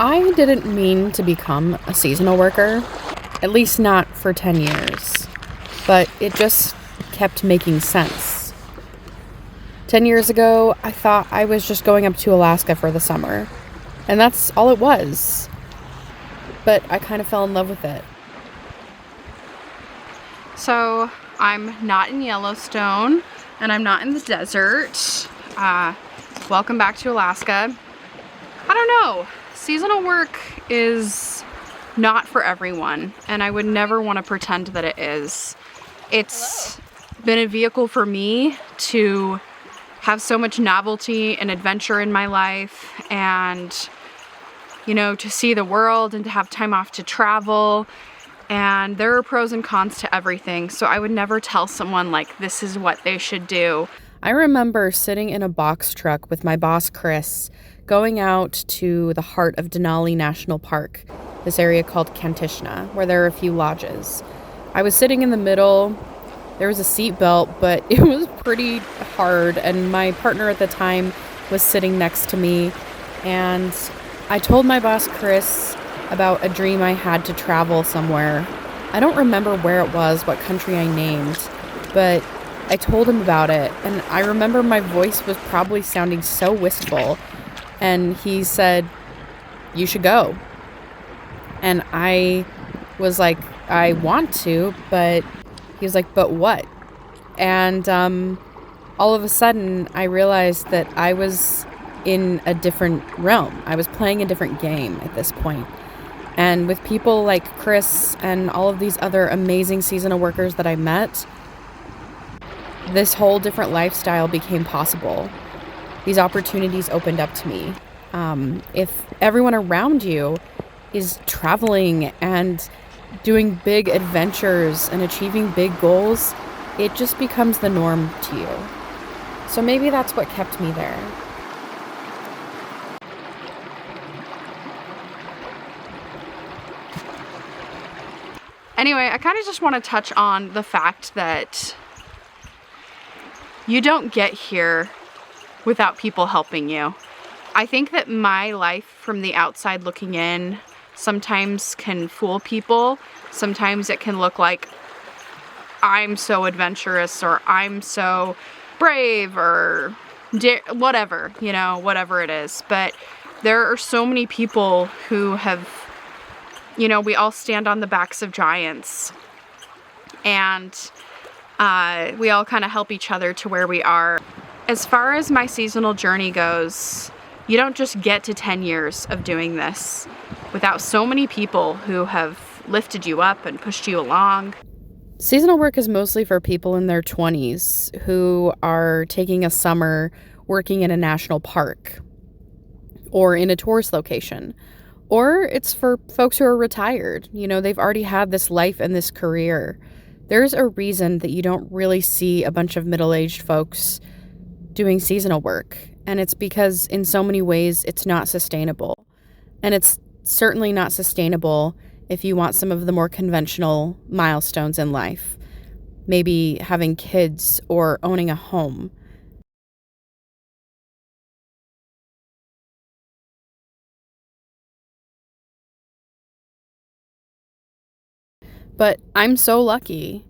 I didn't mean to become a seasonal worker, at least not for 10 years, but it just kept making sense. 10 years ago, I thought I was just going up to Alaska for the summer, and that's all it was. But I kind of fell in love with it. So I'm not in Yellowstone, and I'm not in the desert. Welcome back to Alaska. I don't know. Seasonal work is not for everyone, and I would never want to pretend that it is. It's been a vehicle for me to have so much novelty and adventure in my life, and to see the world and to have time off to travel. And there are pros and cons to everything, so I would never tell someone like this is what they should do. I remember sitting in a box truck with my boss, Chris, going out to the heart of Denali National Park, this area called Kantishna, where there are a few lodges. I was sitting in the middle. There was a seat belt, but it was pretty hard, and my partner at the time was sitting next to me, and I told my boss, Chris, about a dream I had to travel somewhere. I don't remember where it was, what country I named, but I told him about it, and I remember my voice was probably sounding so wistful, and he said, "You should go." And I was like, "I want to," but he was like, "But what?" And all of a sudden, I realized that I was in a different realm. I was playing a different game at this point. And with people like Chris and all of these other amazing seasonal workers that I met, this whole different lifestyle became possible. These opportunities opened up to me. If everyone around you is traveling and doing big adventures and achieving big goals, it just becomes the norm to you. So maybe that's what kept me there. Anyway, I kind of just want to touch on the fact that you don't get here without people helping you. I think that my life from the outside looking in sometimes can fool people. Sometimes it can look like I'm so adventurous or I'm so brave or whatever, whatever it is. But there are so many people who have, we all stand on the backs of giants, and we all kind of help each other to where we are. As far as my seasonal journey goes, you don't just get to 10 years of doing this without so many people who have lifted you up and pushed you along. Seasonal work is mostly for people in their 20s who are taking a summer working in a national park or in a tourist location. Or it's for folks who are retired. They've already had this life and this career. There's a reason that you don't really see a bunch of middle-aged folks doing seasonal work. And it's because in so many ways it's not sustainable. And it's certainly not sustainable if you want some of the more conventional milestones in life. Maybe having kids or owning a home. But I'm so lucky.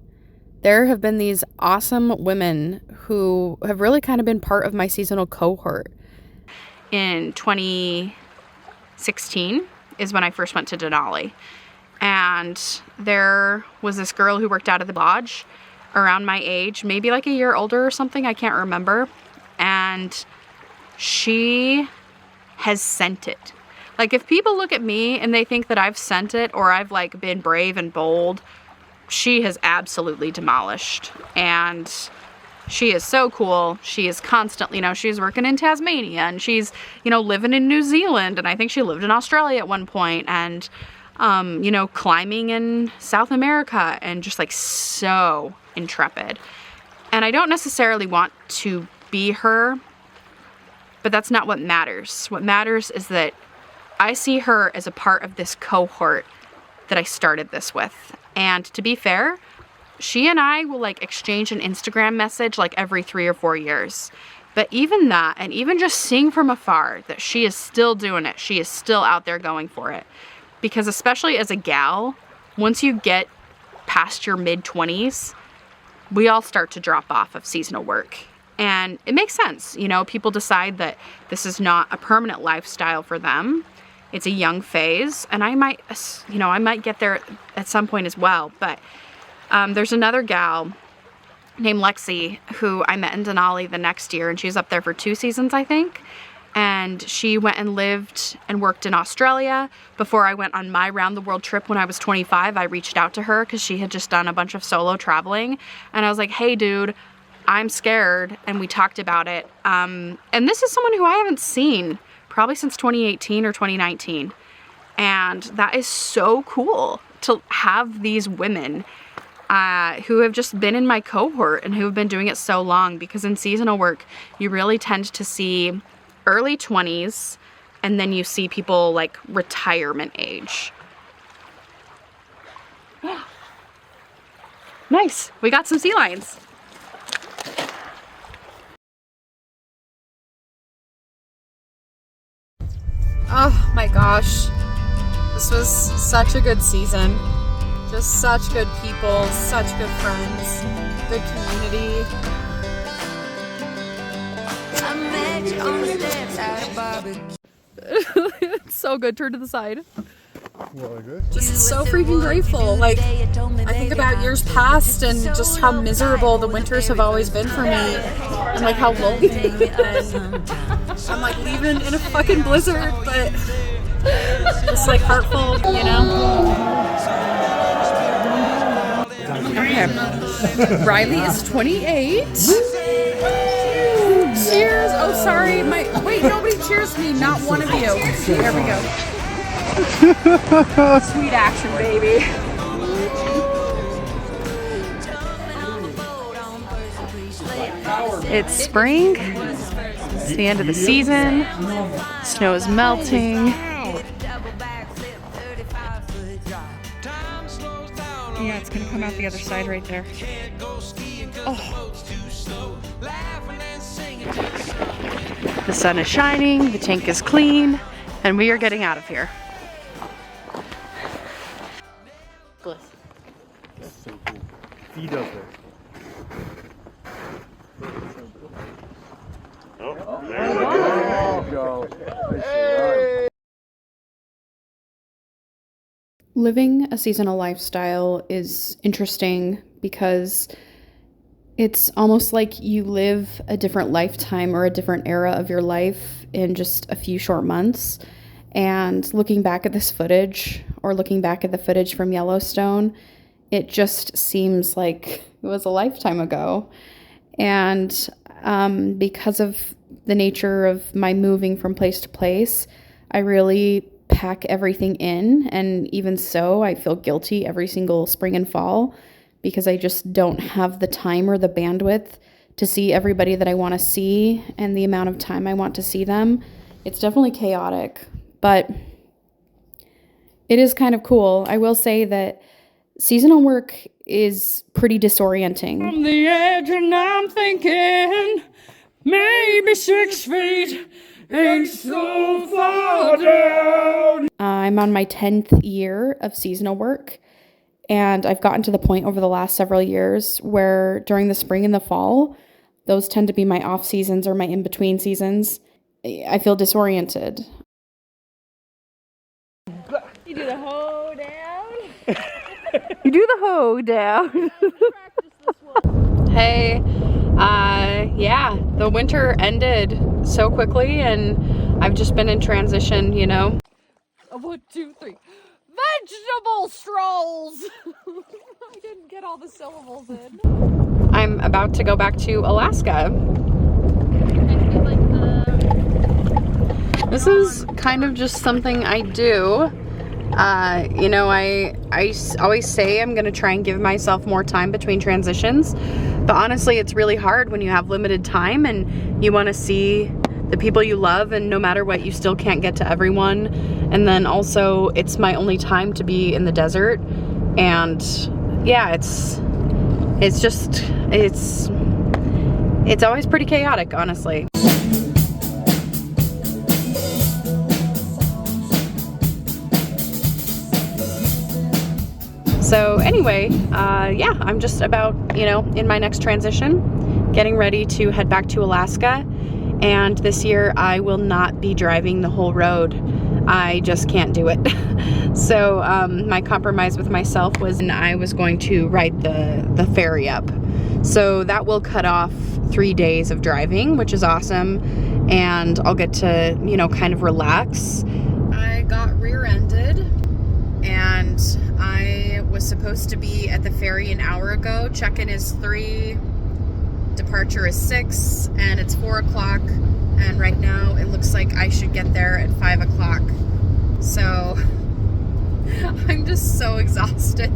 There have been these awesome women who have really kind of been part of my seasonal cohort. In 2016 is when I first went to Denali. And there was this girl who worked out of the lodge around my age, maybe like a year older or something, I can't remember. And she has sent it. Like, if people look at me and they think that I've sent it or I've been brave and bold, she has absolutely demolished. And she is so cool. She is constantly, she's working in Tasmania, and she's, living in New Zealand, and I think she lived in Australia at one point, and, climbing in South America, and just so intrepid. And I don't necessarily want to be her, but that's not what matters. What matters is that I see her as a part of this cohort that I started this with. And to be fair, she and I will exchange an Instagram message every 3 or 4 years. But even that, and even just seeing from afar that she is still doing it, she is still out there going for it. Because especially as a gal, once you get past your mid-20s, we all start to drop off of seasonal work. And it makes sense, you know, people decide that this is not a permanent lifestyle for them. It's a young phase, and I might get there at some point as well. But there's another gal named Lexi who I met in Denali the next year, and she was up there for 2 seasons, I think. And she went and lived and worked in Australia. Before I went on my round the world trip when I was 25, I reached out to her because she had just done a bunch of solo traveling. And I was like, hey dude, I'm scared. And we talked about it. And this is someone who I haven't seen probably since 2018 or 2019. And that is so cool to have these women who have just been in my cohort and who have been doing it so long, because in seasonal work, you really tend to see early 20s, and then you see people like retirement age. Nice, we got some sea lions. Oh my gosh, this was such a good season. Just such good people, such good friends, good community. It's so good. Turn to the side. Just so freaking grateful. Like, I think about years past and just how miserable the winters have always been for me, and like how lonely. And I'm like leaving in a fucking blizzard, but just like heartful, you know. Okay. Riley is 28. Cheers! Oh, sorry. Wait, nobody cheers me. Not one of you. There we go. Sweet action, baby. It's spring. It's the end of the season. Snow is melting. Yeah, it's gonna come out the other side right there. Oh. The sun is shining, the tank is clean, and we are getting out of here. That's so cool. He does it. Oh, there we go. Hey. Living a seasonal lifestyle is interesting because it's almost like you live a different lifetime or a different era of your life in just a few short months. And looking back at this footage, or looking back at the footage from Yellowstone, it just seems like it was a lifetime ago. And because of the nature of my moving from place to place, I really pack everything in. And even so, I feel guilty every single spring and fall, because I just don't have the time or the bandwidth to see everybody that I want to see and the amount of time I want to see them. It's definitely chaotic, but it is kind of cool. I will say that seasonal work is pretty disorienting. On the edge, and I'm thinking maybe 6 feet ain't so far down. I'm on my 10th year of seasonal work. And I've gotten to the point over the last several years where during the spring and the fall, those tend to be my off seasons or my in-between seasons. I feel disoriented. You do the hoe down. You do the hoe down. Hey, yeah, the winter ended so quickly, and I've just been in transition, you know. 1, 2, 3. Vegetable strolls. I didn't get all the syllables in. I'm about to go back to Alaska. This is kind of just something I do. You know, I always say I'm gonna try and give myself more time between transitions, but honestly, it's really hard when you have limited time and you want to see the people you love, and no matter what, you still can't get to everyone. And then also, it's my only time to be in the desert, and yeah, it's It's always pretty chaotic, honestly. So anyway, yeah, I'm just about, in my next transition, getting ready to head back to Alaska. And this year I will not be driving the whole road. I just can't do it. So my compromise with myself was I was going to ride the ferry up. So that will cut off 3 days of driving, which is awesome. And I'll get to, kind of relax. I got rear-ended and I was supposed to be at the ferry an hour ago. Check-in is 3, departure is 6, and it's 4 o'clock. And right now it looks like I should get there at 5 o'clock. So I'm just so exhausted.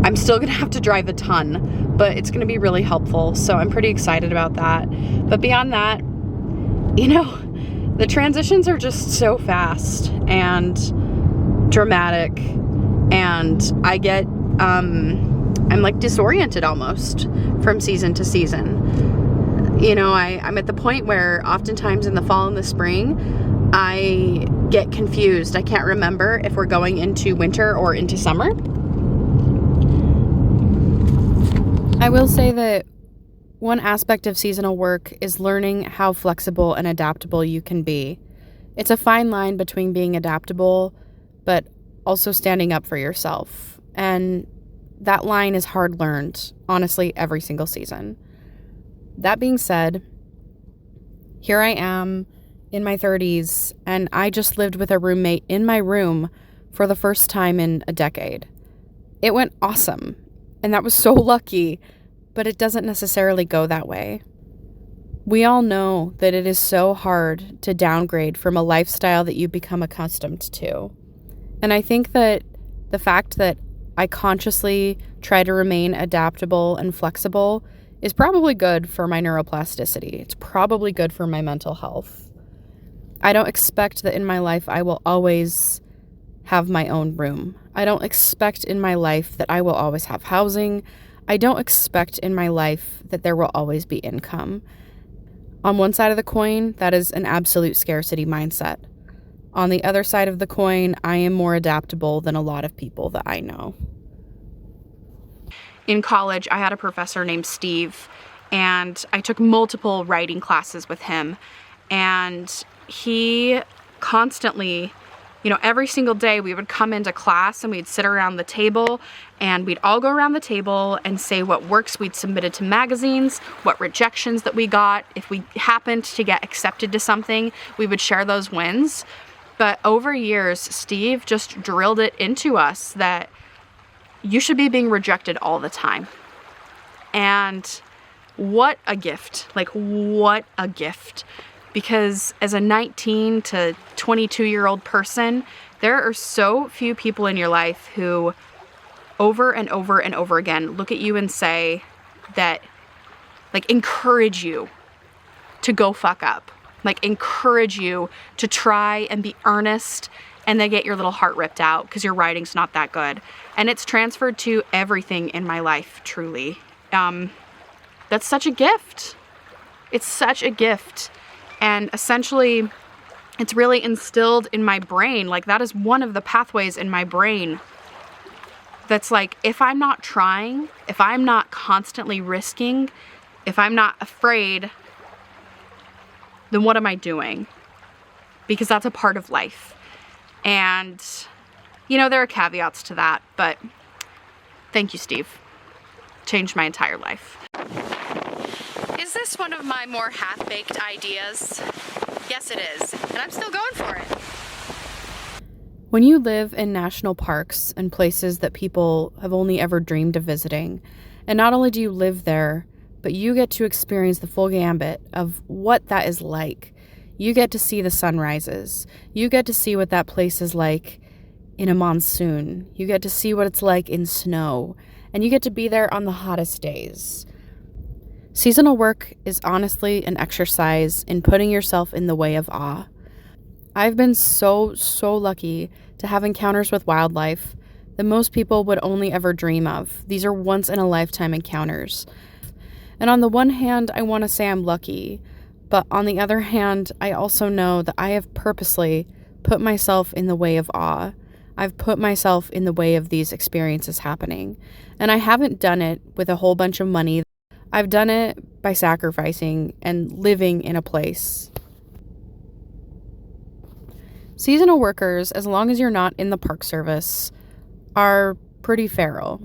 I'm still gonna have to drive a ton, but it's gonna be really helpful. So I'm pretty excited about that. But beyond that, the transitions are just so fast and dramatic, and I get, I'm like disoriented almost from season to season. I'm at the point where oftentimes in the fall and the spring, I get confused. I can't remember if we're going into winter or into summer. I will say that one aspect of seasonal work is learning how flexible and adaptable you can be. It's a fine line between being adaptable, but also standing up for yourself. And that line is hard learned, honestly, every single season. That being said, here I am in my 30s, and I just lived with a roommate in my room for the first time in a decade. It went awesome, and that was so lucky, but it doesn't necessarily go that way. We all know that it is so hard to downgrade from a lifestyle that you become accustomed to. And I think that the fact that I consciously try to remain adaptable and flexible is probably good for my neuroplasticity. It's probably good for my mental health. I don't expect that in my life I will always have my own room. I don't expect in my life that I will always have housing. I don't expect in my life that there will always be income. On one side of the coin, that is an absolute scarcity mindset. On the other side of the coin, I am more adaptable than a lot of people that I know. In college, I had a professor named Steve, and I took multiple writing classes with him. And he constantly, every single day we would come into class and we'd sit around the table and we'd all go around the table and say what works we'd submitted to magazines, what rejections that we got. If we happened to get accepted to something, we would share those wins. But over years, Steve just drilled it into us that you should be being rejected all the time. And what a gift. What a gift. Because as a 19 to 22-year-old person, there are so few people in your life who over and over and over again look at you and say that, encourage you to go fuck up. Encourage you to try and be earnest and then get your little heart ripped out because your writing's not that good. And it's transferred to everything in my life, truly. That's such a gift. It's such a gift. And essentially, it's really instilled in my brain. That is one of the pathways in my brain that's if I'm not trying, if I'm not constantly risking, if I'm not afraid, then what am I doing? Because that's a part of life. And, there are caveats to that, but thank you, Steve. Changed my entire life. Is this one of my more half-baked ideas? Yes, it is, and I'm still going for it. When you live in national parks and places that people have only ever dreamed of visiting, and not only do you live there, but you get to experience the full gambit of what that is like. You get to see the sunrises. You get to see what that place is like in a monsoon. You get to see what it's like in snow. And you get to be there on the hottest days. Seasonal work is honestly an exercise in putting yourself in the way of awe. I've been so lucky to have encounters with wildlife that most people would only ever dream of. These are once-in-a-lifetime encounters. And on the one hand, I want to say I'm lucky, but on the other hand, I also know that I have purposely put myself in the way of awe. I've put myself in the way of these experiences happening. And I haven't done it with a whole bunch of money. I've done it by sacrificing and living in a place. Seasonal workers, as long as you're not in the Park Service, are pretty feral.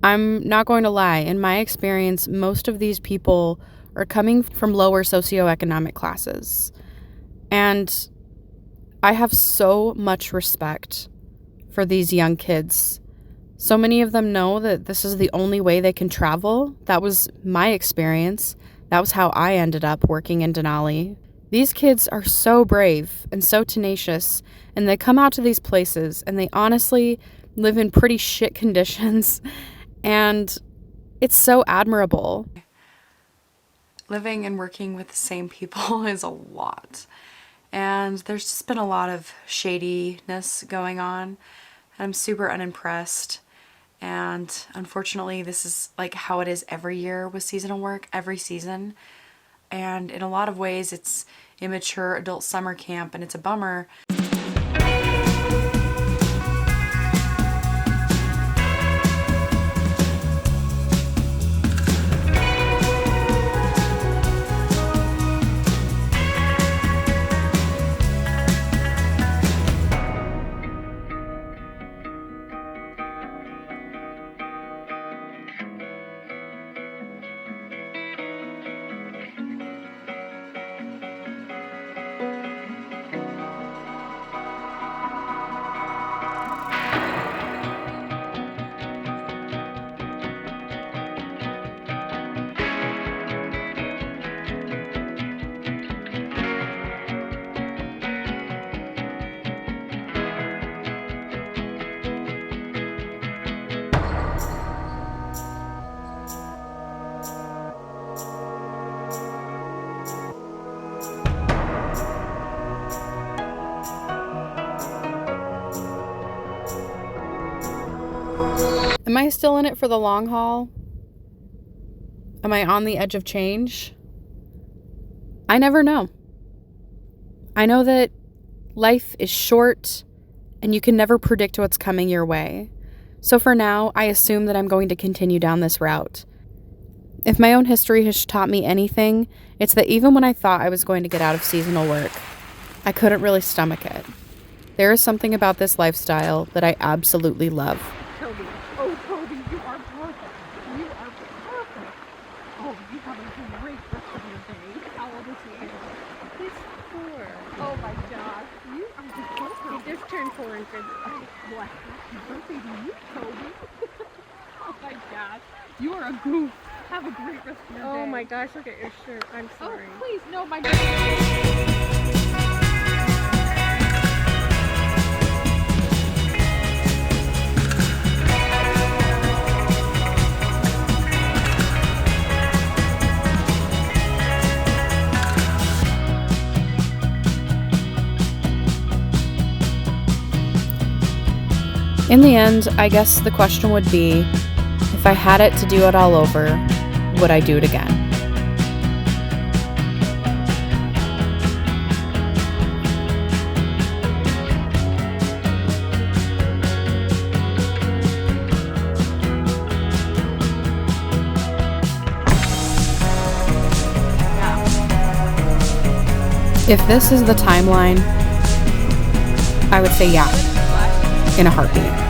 I'm not going to lie. In my experience, most of these people are coming from lower socioeconomic classes. And I have so much respect for these young kids. So many of them know that this is the only way they can travel. That was my experience. That was how I ended up working in Denali. These kids are so brave and so tenacious, and they come out to these places and they honestly live in pretty shit conditions, and it's so admirable. Living and working with the same people is a lot, and there's just been a lot of shadiness going on. I'm super unimpressed, and unfortunately this is like how it is every year with seasonal work, every season. And in a lot of ways it's immature adult summer camp, and it's a bummer. Am I still in it for the long haul? Am I on the edge of change? I never know. I know that life is short and you can never predict what's coming your way. So for now, I assume that I'm going to continue down this route. If my own history has taught me anything, it's that even when I thought I was going to get out of seasonal work, I couldn't really stomach it. There is something about this lifestyle that I absolutely love. Toby, you are perfect. You are perfect. Oh, you have a great rest of your day. How old is he? He's 4. Oh my gosh. You are just perfect. He just turned 4 in February. What? Happy birthday to you, Toby. Oh my gosh. You are a goof. Have a great rest of your day. Oh my gosh, look at your shirt. I'm sorry. Oh, please, no, my In the end, I guess the question would be, if I had it to do it all over, would I do it again? If this is the timeline, I would say yeah, in a heartbeat.